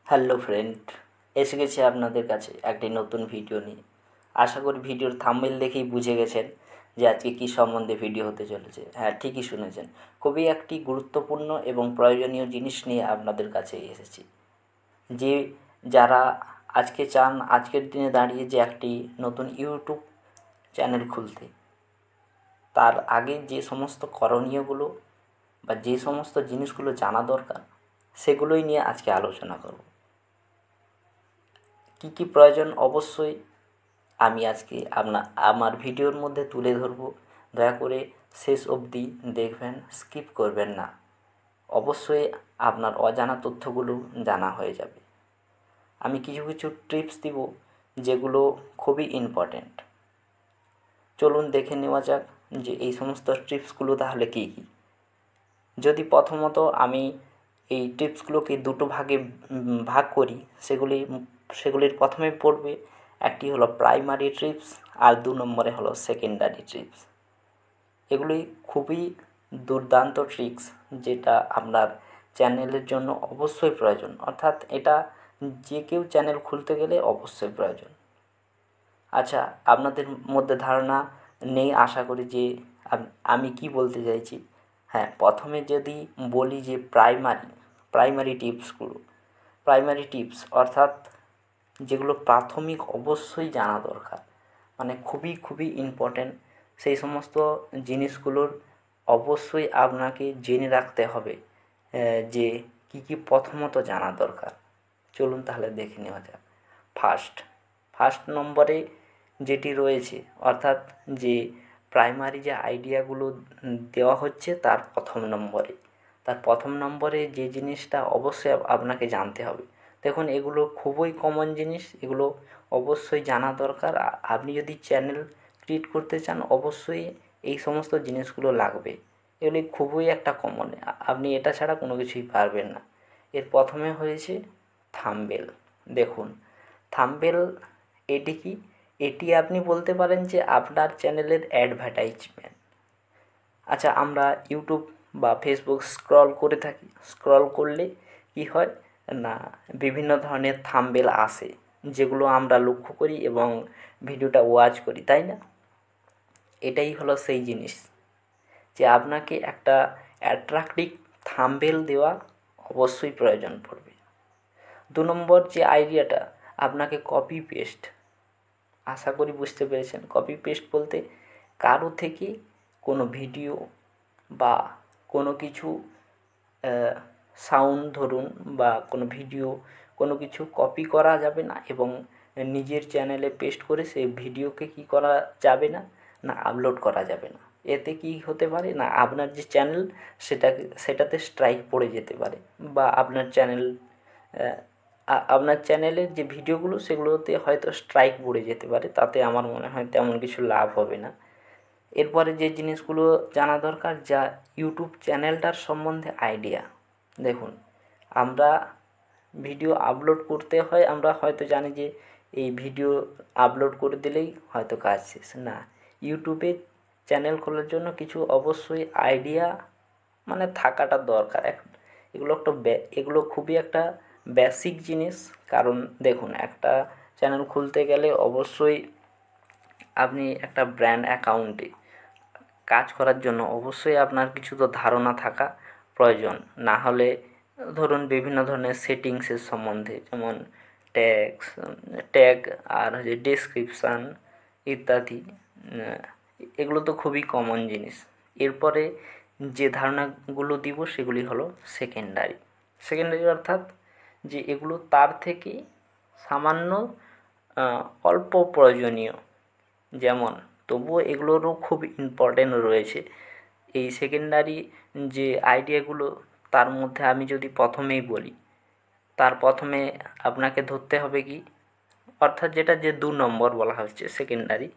Hello friend, এসে গেছি আপনাদের কাছে একটি নতুন ভিডিও নিয়ে। আশা করি ভিডিওর থাম্বনেল দেখেই বুঝে গেছেন যে আজকে কী সম্বন্ধে ভিডিও হতে চলেছে। হ্যাঁ, ঠিকই শুনেছেন, খুবই একটি গুরুত্বপূর্ণ এবং প্রয়োজনীয় জিনিস নিয়ে আপনাদের কাছে এসেছি। যে যারা আজকে চান আজকের দিনে দাঁড়িয়ে যে একটি নতুন ইউটিউব চ্যানেল খুলতে, তার আগে যে সমস্ত করণীয়গুলো বা যে সমস্ত জিনিসগুলো জানা দরকার, সেগুলোই নিয়ে আজকে আলোচনা করব। কী কী প্রয়োজন অবশ্যই আমি আজকে আমার ভিডিওর মধ্যে তুলে ধরব। দয়া করে শেষ অবধি দেখবেন, স্কিপ করবেন না। অবশ্যই আপনার অজানা তথ্যগুলো জানা হয়ে যাবে। আমি কিছু কিছু টিপস দিব যেগুলো খুবই ইম্পর্ট্যান্ট। চলুন দেখে নেওয়া যাক যে এই সমস্ত টিপসগুলো তাহলে কী কী। যদি প্রথমত আমি এই টিপসগুলোকে দুটো ভাগে ভাগ করি, সেগুলির প্রথমে পড়বে, একটি হলো প্রাইমারি টিপস আর 2 নম্বরে হলো সেকেন্ডারি টিপস। এগুলি খুবই দুর্দান্ত ট্রিক্স, যেটা আপনার চ্যানেলের জন্য অবশ্যই প্রয়োজন, অর্থাৎ এটা যে কেউ চ্যানেল খুলতে গেলে অবশ্যই প্রয়োজন। আচ্ছা, আপনাদের মধ্যে ধারণা নেই আশা করি যে আমি কি বলতে চাইছি। হ্যাঁ, প্রথমে যদি বলি যে প্রাইমারি টিপস অর্থাৎ যেগুলো প্রাথমিক অবশ্যই জানা দরকার, মানে খুবই খুবই ইম্পর্ট্যান্ট, সেই সমস্ত জিনিসগুলোর অবশ্যই আপনাকে জেনে রাখতে হবে যে কী কী প্রথমত জানা দরকার। চলুন তাহলে দেখে নেওয়া যাক। ফার্স্ট নম্বরে যেটি রয়েছে, অর্থাৎ যে প্রাইমারি যে আইডিয়াগুলো দেওয়া হচ্ছে তার প্রথম নম্বরে যে জিনিসটা অবশ্যই আপনাকে জানতে হবে। দেখুন, এগুলো খুবই কমন জিনিস, এগুলো অবশ্যই জানা দরকার। আপনি যদি চ্যানেল ক্রিয়েট করতে চান, অবশ্যই এই সমস্ত জিনিসগুলো লাগবে। এগুলি খুবই একটা কমন, আপনি এটা ছাড়া কোনো কিছুই পারবেন না। এর প্রথমে হয়েছে থাম্বনেল। দেখুন, থাম্বনেল এটি কি? এটি আপনি বলতে পারেন যে আপনার চ্যানেলের অ্যাডভার্টাইজমেন্ট। আচ্ছা, আমরা ইউটিউব বা ফেসবুক স্ক্রল করলে কি হয় না, বিভিন্ন ধরনের থাম্বনেল আসে, যেগুলো আমরা লক্ষ্য করি এবং ভিডিওটা ওয়াচ করি, তাই না? এটাই হলো সেই জিনিস যে আপনাকে একটা অ্যাট্রাকটিভ থাম্বনেল দেওয়া অবশ্যই প্রয়োজন পড়বে। 2 নম্বর যে আইডিয়াটা, আপনাকে কপি পেস্ট, আশা করি বুঝতে পেরেছেন। কপি পেস্ট বলতে কারো থেকে কোনো ভিডিও বা কোনো কিছু সাউন্ড ধরুন বা কোনো ভিডিও, কোনো কিছু কপি করা যাবে না এবং নিজের চ্যানেলে পেস্ট করে সেই ভিডিওকে কী করা যাবে না, না আপলোড করা যাবে না। এতে কি হতে পারে না, আপনার যে চ্যানেল সেটাতে স্ট্রাইক পড়ে যেতে পারে, বা আপনার চ্যানেলের যে ভিডিওগুলো সেগুলোতে হয়তো স্ট্রাইক পড়ে যেতে পারে। তাতে আমার মনে হয় তেমন কিছু লাভ হবে না। এরপরে যে জিনিসগুলো জানা দরকার, যা ইউটিউব চ্যানেলটার সম্বন্ধে আইডিয়া। দেখুন, আমরা ভিডিও আপলোড করতে হয়, আমরা হয়তো জানি যে এই ভিডিও আপলোড করে দিলেই হয়তো কাজ শেষ না। ইউটিউবে চ্যানেল খোলার জন্য কিছু অবশ্যই আইডিয়া মানে থাকাটা দরকার। এগুলো খুবই একটা বেসিক জিনিস। কারণ দেখুন, একটা চ্যানেল খুলতে গেলে অবশ্যই আপনি একটা ব্র্যান্ড অ্যাকাউন্টে কাজ করার জন্য অবশ্যই আপনার কিছু তো ধারণা থাকা প্রয়োজন। না হলে ধরুন বিভিন্ন ধরনের সেটিংসের সম্বন্ধে, যেমন ট্যাগ আর হচ্ছে ডেসক্রিপশান ইত্যাদি, এগুলো তো খুবই কমন জিনিস। এরপরে যে ধারণাগুলো দিব সেগুলি হলো সেকেন্ডারি অর্থাৎ যে এগুলো তার থেকে সামান্য অল্প প্রয়োজনীয়, যেমন তবুও এগুলোরও খুব ইম্পর্টেন্ট রয়েছে। এই সেকেন্ডারি যে আইডিয়াগুলো, তার মধ্যে আমি যদি প্রথমেই বলি, তার প্রথমে আপনাকে ধরতে হবে কি, অর্থাৎ যে 2 নম্বর বলা হচ্ছে সেকেন্ডারি,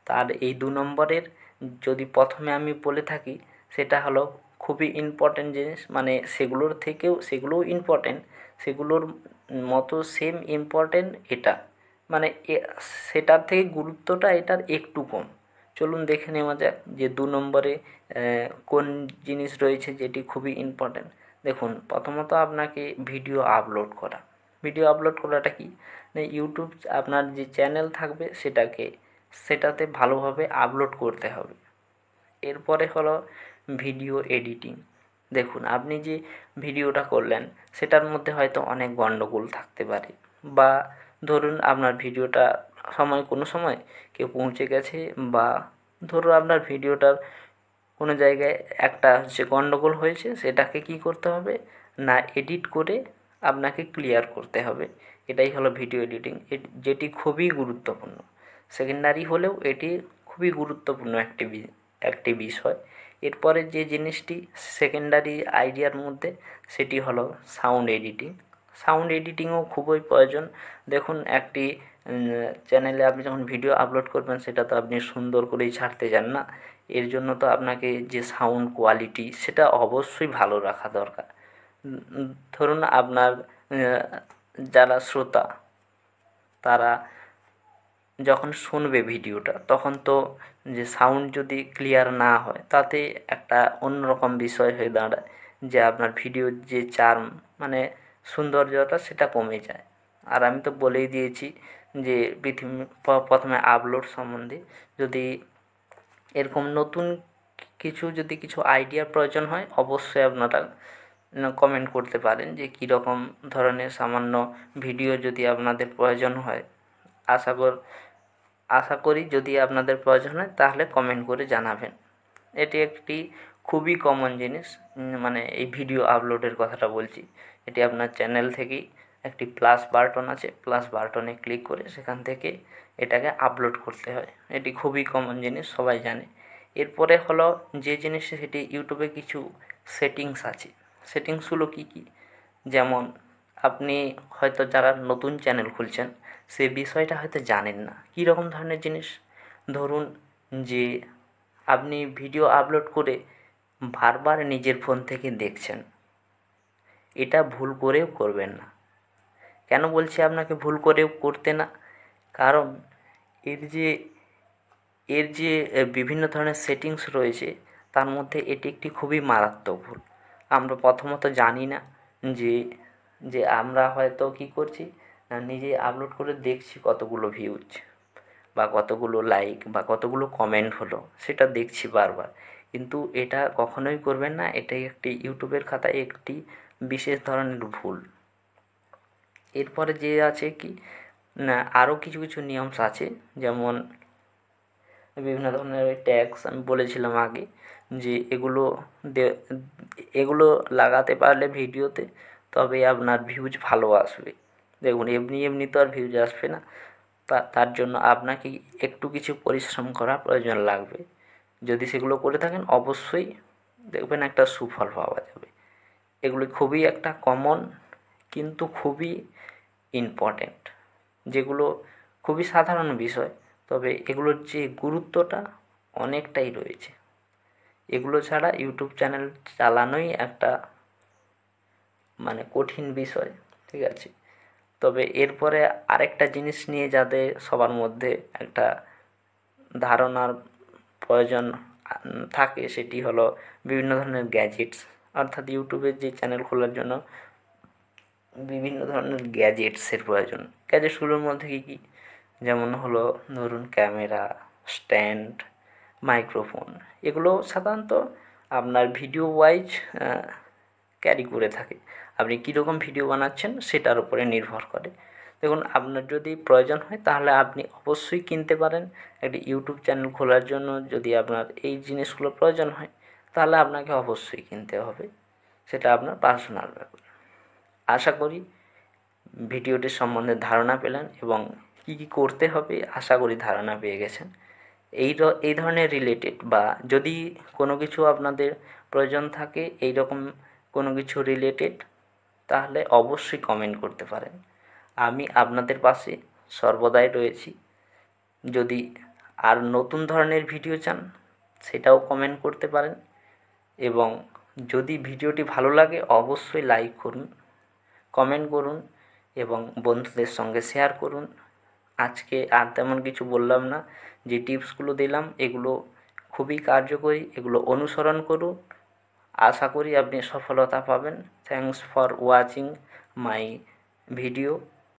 তার এই 2 নম্বরের যদি প্রথমে আমি বলে থাকি, সেটা হলো খুবই ইম্পর্ট্যান্ট জিনিস। মানে সেগুলোও ইম্পর্ট্যান্ট, সেগুলোর মতো সেম ইম্পর্ট্যান্ট এটা, মানে সেটার থেকে গুরুত্বটা এটার একটু কম। চলুন দেখে নেওয়া যাক যে 2 নম্বরে কোন জিনিস রয়েছে যেটি খুবই ইম্পর্ট্যান্ট। দেখুন, প্রথমত আপনাকে ভিডিও আপলোড করা। ভিডিও আপলোড করাটা কি, ইউটিউব আপনার যে চ্যানেল থাকবে সেটাতে ভালোভাবে আপলোড করতে হবে। এরপরে হলো ভিডিও এডিটিং। দেখুন, আপনি যে ভিডিওটা করলেন সেটার মধ্যে হয়তো অনেক গণ্ডগোল থাকতে পারে, বা ধরুন আপনার ভিডিওটা কোনো সময় কেউ পৌঁছে গেছে, বা ধরুন আপনার ভিডিওটার কোনো জায়গায় একটা গণ্ডগোল হয়েছে, সেটাকে কী করতে হবে না, এডিট করে আপনাকে ক্লিয়ার করতে হবে। এটাই হলো ভিডিও এডিটিং, যেটি খুবই গুরুত্বপূর্ণ। সেকেন্ডারি হলেও এটি খুবই গুরুত্বপূর্ণ একটি বিষয়। এরপরে যে জিনিসটি সেকেন্ডারি আইডিয়ার মধ্যে, সেটি হলো সাউন্ড এডিটিং। সাউন্ড এডিটিংও খুবই প্রয়োজন। দেখুন, একটি চ্যানেলে আপনি যখন ভিডিও আপলোড করবেন, সেটা তো আপনি সুন্দর করেই ছাড়তে চান না। এর জন্য তো আপনাকে যে সাউন্ড কোয়ালিটি, সেটা অবশ্যই ভালো রাখা দরকার। ধরুন আপনার যারা শ্রোতা, তারা যখন শুনবে ভিডিওটা, তখন তো যে সাউন্ড যদি ক্লিয়ার না হয়, তাতে একটা অন্যরকম বিষয় হয়ে দাঁড়ায়, যে আপনার ভিডিওর যে চার্ম, মানে সৌন্দর্যটা, সেটা কমে যায়। আর আমি তো বলেই দিয়েছি যে প্রথমে আপলোড সম্বন্ধে, যদি এরকম নতুন কিছু আইডিয়ার প্রয়োজন হয়, অবশ্যই আপনারা কমেন্ট করতে পারেন যে কীরকম ধরনের সামান্য ভিডিও যদি আপনাদের প্রয়োজন হয়। আশা করি যদি আপনাদের প্রয়োজন হয় তাহলে কমেন্ট করে জানাবেন। এটি একটি খুবই কমন জিনিস, মানে এই ভিডিও আপলোডের কথাটা বলছি। এটি আপনার চ্যানেল থেকেই একটি প্লাস বাটন আছে, প্লাস বাটনে ক্লিক করে সেখান থেকে এটাকে আপলোড করতে হয়। এটি খুবই কমন জিনিস, সবাই জানে। এরপরে হলো যে জিনিস, সেটি ইউটিউবে কিছু সেটিংস আছে। সেটিংসগুলো কী কী, যেমন আপনি হয়তো যারা নতুন চ্যানেল খুলছেন, সে বিষয়টা হয়তো জানেন না। কী রকম ধরনের জিনিস, ধরুন যে আপনি ভিডিও আপলোড করে বারবার নিজের ফোন থেকে দেখছেন, এটা ভুল করেও করবেন না। কেন বলছি আপনাকে ভুল করেও করতে না, কারণ এর যে বিভিন্ন ধরনের সেটিংস রয়েছে, তার মধ্যে এটি একটি খুবই মারাত্মক ভুল। আমরা প্রথমত জানি না যে যে আমরা হয়তো কী করছি, নিজে আপলোড করে দেখছি কতগুলো ভিউজ, বা কতগুলো লাইক, বা কতগুলো কমেন্ট হলো, সেটা দেখছি বারবার। কিন্তু এটা কখনোই করবেন না। এটাই একটি ইউটিউবের খাতায় একটি বিশেষ ধরনের ভুল। এরপরে যে আছে কি না, আরও কিছু নিয়মস আছে, যেমন বিভিন্ন ধরনের ট্যাগস আমি বলেছিলাম আগে, যে এগুলো লাগাতে পারলে ভিডিওতে, তবে আপনার ভিউজ ভালো আসবে। দেখুন, এমনি তো আর ভিউজ আসবে না, তার জন্য আপনাকে একটু কিছু পরিশ্রম করা প্রয়োজন লাগবে। যদি সেগুলো করে থাকেন, অবশ্যই দেখবেন একটা সুফল পাওয়া যাবে। এগুলি খুবই একটা কমন, কিন্তু খুবই ইম্পর্ট্যান্ট, যেগুলো খুবই সাধারণ বিষয়, তবে এগুলোর যে গুরুত্বটা অনেকটাই রয়েছে। এগুলো ছাড়া ইউটিউব চ্যানেল চালানোই একটা কঠিন বিষয়, ঠিক আছে। তবে এরপরে আরেকটা জিনিস নিয়ে যাতে সবার মধ্যে একটা ধারণার প্রয়োজন থাকে, সেটি হলো বিভিন্ন ধরনের গ্যাজেটস। অর্থাৎ ইউটিউবের যে চ্যানেল খোলার জন্য বিভিন্ন ধরনের গ্যাজেটসের প্রয়োজন। গ্যাজেটসগুলোর মধ্যে কী কী, যেমন হলো ধরুন ক্যামেরা, স্ট্যান্ড, মাইক্রোফোন। এগুলো সাধারণত আপনার ভিডিও ওয়াইজ ক্যারি করে থাকে। আপনি কীরকম ভিডিও বানাচ্ছেন সেটার উপরে নির্ভর করে। দেখুন, আপনার যদি প্রয়োজন হয় তাহলে আপনি অবশ্যই কিনতে পারেন। একটি ইউটিউব চ্যানেল খোলার জন্য যদি আপনার এই জিনিসগুলো প্রয়োজন হয়, তাহলে আপনাকে অবশ্যই কিনতে হবে। সেটা আপনার পার্সোনাল ব্যাপার। আশা করি ভিডিওটির সম্বন্ধে ধারণা পেলেন, এবং কী কী করতে হবে আশা করি ধারণা পেয়ে গেছেন। এই ধরনের রিলেটেড, বা যদি কোনো কিছু আপনাদের প্রয়োজন থাকে এই রকম কোনো কিছু রিলেটেড, তাহলে অবশ্যই কমেন্ট করতে পারেন। আমি আপনাদের পাশে সর্বদাই রয়েছি। যদি আর নতুন ধরনের ভিডিও চান, সেটাও কমেন্ট করতে পারেন, এবং যদি ভিডিওটি ভালো লাগে অবশ্যই লাইক করুন, কমেন্ট করুন, এবং বন্ধুদের সঙ্গে শেয়ার করুন। আজকে আর তেমন কিছু বললাম না। যে টিপসগুলো দিলাম এগুলো খুবই কার্যকরী, এগুলো অনুসরণ করুন। আশা করি আপনি সফলতা পাবেন। Thanks for watching my video